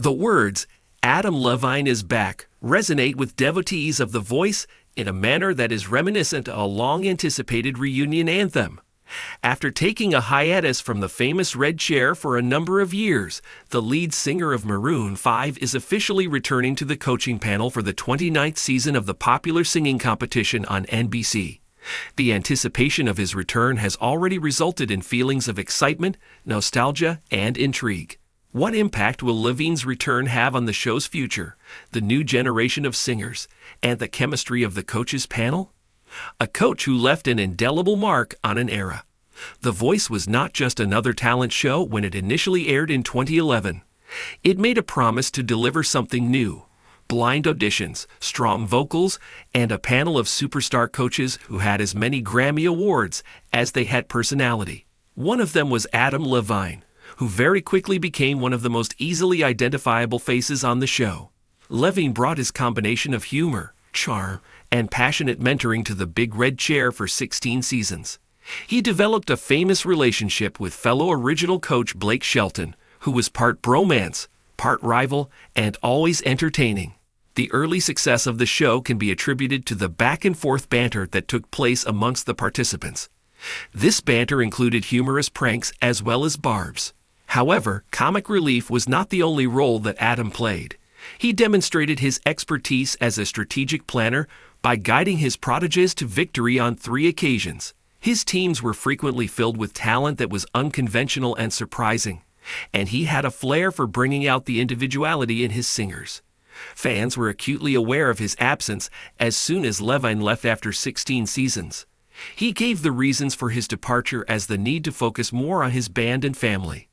The words, "Adam Levine is back," resonate with devotees of the voice in a manner that is reminiscent of a long-anticipated reunion anthem. After taking a hiatus from the famous red chair for a number of years, the lead singer of Maroon 5 is officially returning to the coaching panel for the 29th season of the popular singing competition on NBC. The anticipation of his return has already resulted in feelings of excitement, nostalgia, and intrigue. What impact will Levine's return have on the show's future, the new generation of singers, and the chemistry of the coaches panel? A coach who left an indelible mark on an era. The Voice was not just another talent show when it initially aired in 2011. It made a promise to deliver something new: blind auditions, strong vocals, and a panel of superstar coaches who had as many Grammy Awards as they had personality. One of them was Adam Levine, who very quickly became one of the most easily identifiable faces on the show. Levine brought his combination of humor, charm, and passionate mentoring to the big red chair for 16 seasons. He developed a famous relationship with fellow original coach Blake Shelton, who was part bromance, part rival, and always entertaining. The early success of the show can be attributed to the back-and-forth banter that took place amongst the participants. This banter included humorous pranks as well as barbs. However, comic relief was not the only role that Adam played. He demonstrated his expertise as a strategic planner by guiding his proteges to victory on 3 occasions. His teams were frequently filled with talent that was unconventional and surprising, and he had a flair for bringing out the individuality in his singers. Fans were acutely aware of his absence as soon as Levine left after 16 seasons. He gave the reasons for his departure as the need to focus more on his band and family.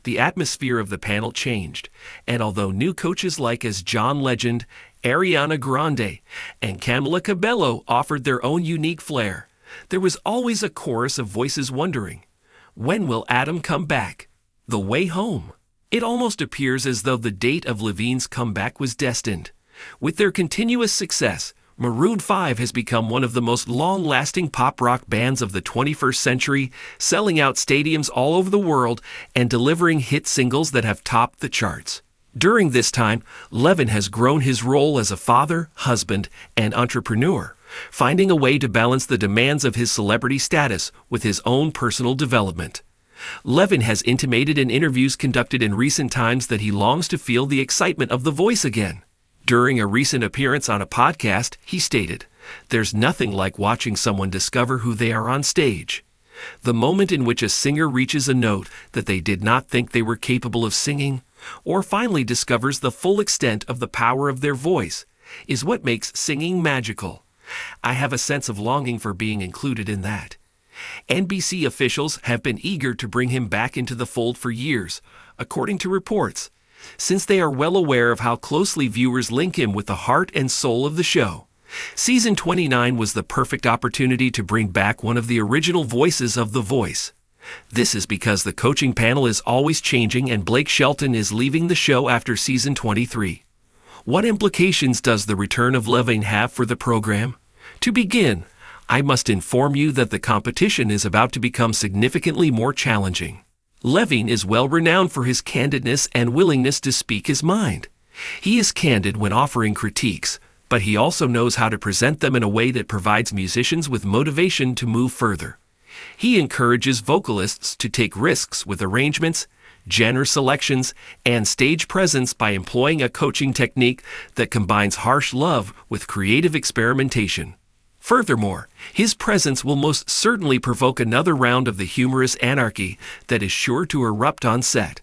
The atmosphere of the panel changed, and although new coaches like as John Legend, Ariana Grande, and Camila Cabello offered their own unique flair, there was always a chorus of voices wondering, when will Adam come back? The way home. It almost appears as though the date of Levine's comeback was destined. With their continuous success, Maroon 5 has become one of the most long-lasting pop-rock bands of the 21st century, selling out stadiums all over the world and delivering hit singles that have topped the charts. During this time, Levine has grown his role as a father, husband, and entrepreneur, finding a way to balance the demands of his celebrity status with his own personal development. Levine has intimated in interviews conducted in recent times that he longs to feel the excitement of The Voice again. During a recent appearance on a podcast, he stated, "There's nothing like watching someone discover who they are on stage. The moment in which a singer reaches a note that they did not think they were capable of singing, or finally discovers the full extent of the power of their voice, is what makes singing magical. I have a sense of longing for being included in that." NBC officials have been eager to bring him back into the fold for years, according to reports, since they are well aware of how closely viewers link him with the heart and soul of the show. Season 29 was the perfect opportunity to bring back one of the original voices of The Voice. This is because the coaching panel is always changing and Blake Shelton is leaving the show after season 23. What implications does the return of Levine have for the program? To begin, I must inform you that the competition is about to become significantly more challenging. Levine is well renowned for his candidness and willingness to speak his mind. He is candid when offering critiques, but he also knows how to present them in a way that provides musicians with motivation to move further. He encourages vocalists to take risks with arrangements, genre selections, and stage presence by employing a coaching technique that combines harsh love with creative experimentation. Furthermore, his presence will most certainly provoke another round of the humorous anarchy that is sure to erupt on set.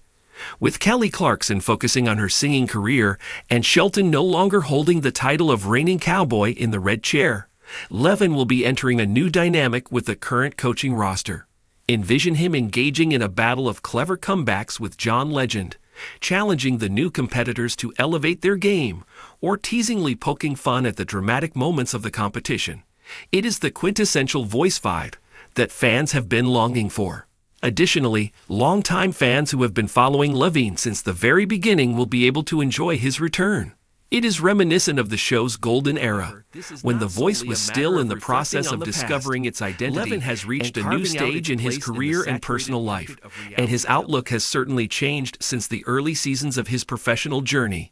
With Kelly Clarkson focusing on her singing career and Shelton no longer holding the title of reigning cowboy in the red chair, Levine will be entering a new dynamic with the current coaching roster. Envision him engaging in a battle of clever comebacks with John Legend, challenging the new competitors to elevate their game, or teasingly poking fun at the dramatic moments of the competition. It is the quintessential Voice vibe that fans have been longing for. Additionally, longtime fans who have been following Levine since the very beginning will be able to enjoy his return. It is reminiscent of the show's golden era, when The Voice was still in the process of discovering its identity. Levine has reached a new stage in his career and personal life, and his outlook has certainly changed since the early seasons of his professional journey.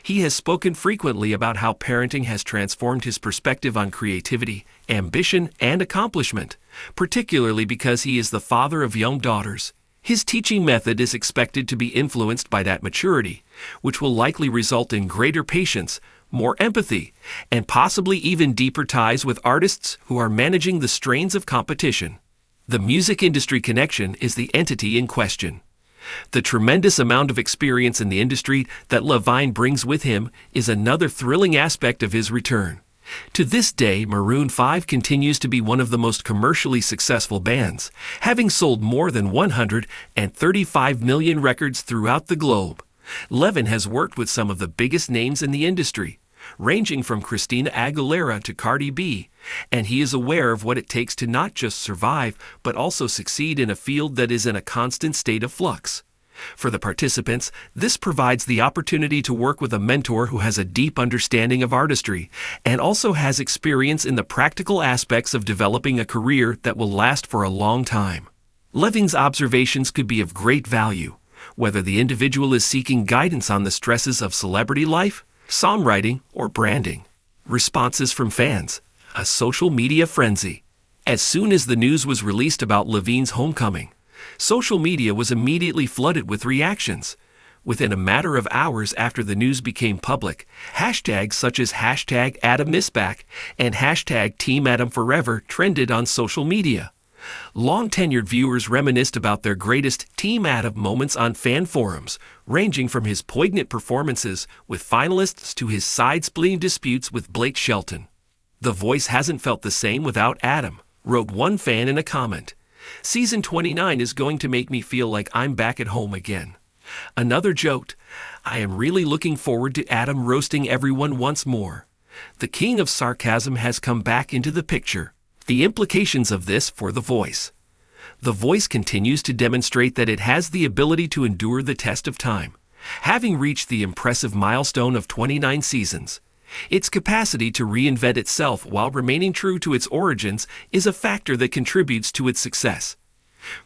He has spoken frequently about how parenting has transformed his perspective on creativity, ambition, and accomplishment, particularly because he is the father of young daughters. His teaching method is expected to be influenced by that maturity, which will likely result in greater patience, more empathy, and possibly even deeper ties with artists who are managing the strains of competition. The music industry connection is the entity in question. The tremendous amount of experience in the industry that Levine brings with him is another thrilling aspect of his return. To this day, Maroon 5 continues to be one of the most commercially successful bands, having sold more than 135 million records throughout the globe. Levine has worked with some of the biggest names in the industry, ranging from Christina Aguilera to Cardi B, and he is aware of what it takes to not just survive, but also succeed in a field that is in a constant state of flux. For the participants, this provides the opportunity to work with a mentor who has a deep understanding of artistry and also has experience in the practical aspects of developing a career that will last for a long time. Levine's observations could be of great value, whether the individual is seeking guidance on the stresses of celebrity life, songwriting, or branding. Responses from fans: a social media frenzy. As soon as the news was released about Levine's homecoming, social media was immediately flooded with reactions. Within a matter of hours after the news became public, hashtags such as #AdamIsBack and #TeamAdamForever trended on social media. Long-tenured viewers reminisced about their greatest Team Adam moments on fan forums, ranging from his poignant performances with finalists to his side-splitting disputes with Blake Shelton. "The Voice hasn't felt the same without Adam," wrote one fan in a comment. "Season 29 is going to make me feel like I'm back at home again." Another joked, "I am really looking forward to Adam roasting everyone once more." The king of sarcasm has come back into the picture. The implications of this for The Voice. The Voice continues to demonstrate that it has the ability to endure the test of time. Having reached the impressive milestone of 29 seasons, its capacity to reinvent itself while remaining true to its origins is a factor that contributes to its success.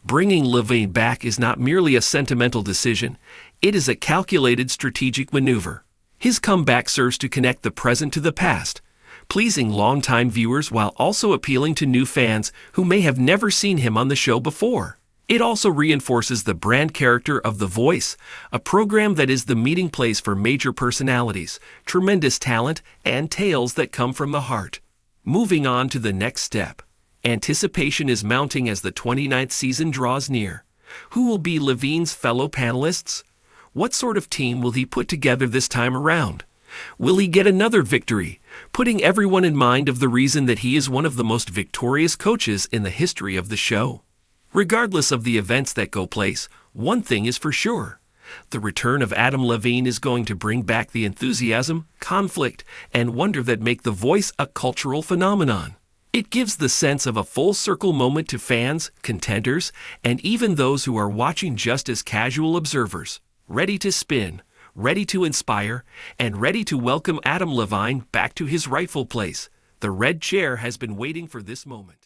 Bringing Levine back is not merely a sentimental decision, it is a calculated strategic maneuver. His comeback serves to connect the present to the past, pleasing longtime viewers while also appealing to new fans who may have never seen him on the show before. It also reinforces the brand character of The Voice, a program that is the meeting place for major personalities, tremendous talent, and tales that come from the heart. Moving on to the next step. Anticipation is mounting as the 29th season draws near. Who will be Levine's fellow panelists? What sort of team will he put together this time around? Will he get another victory, putting everyone in mind of the reason that he is one of the most victorious coaches in the history of the show? Regardless of the events that go place, one thing is for sure. The return of Adam Levine is going to bring back the enthusiasm, conflict, and wonder that make The Voice a cultural phenomenon. It gives the sense of a full-circle moment to fans, contenders, and even those who are watching just as casual observers, ready to spin, ready to inspire, and ready to welcome Adam Levine back to his rightful place. The red chair has been waiting for this moment.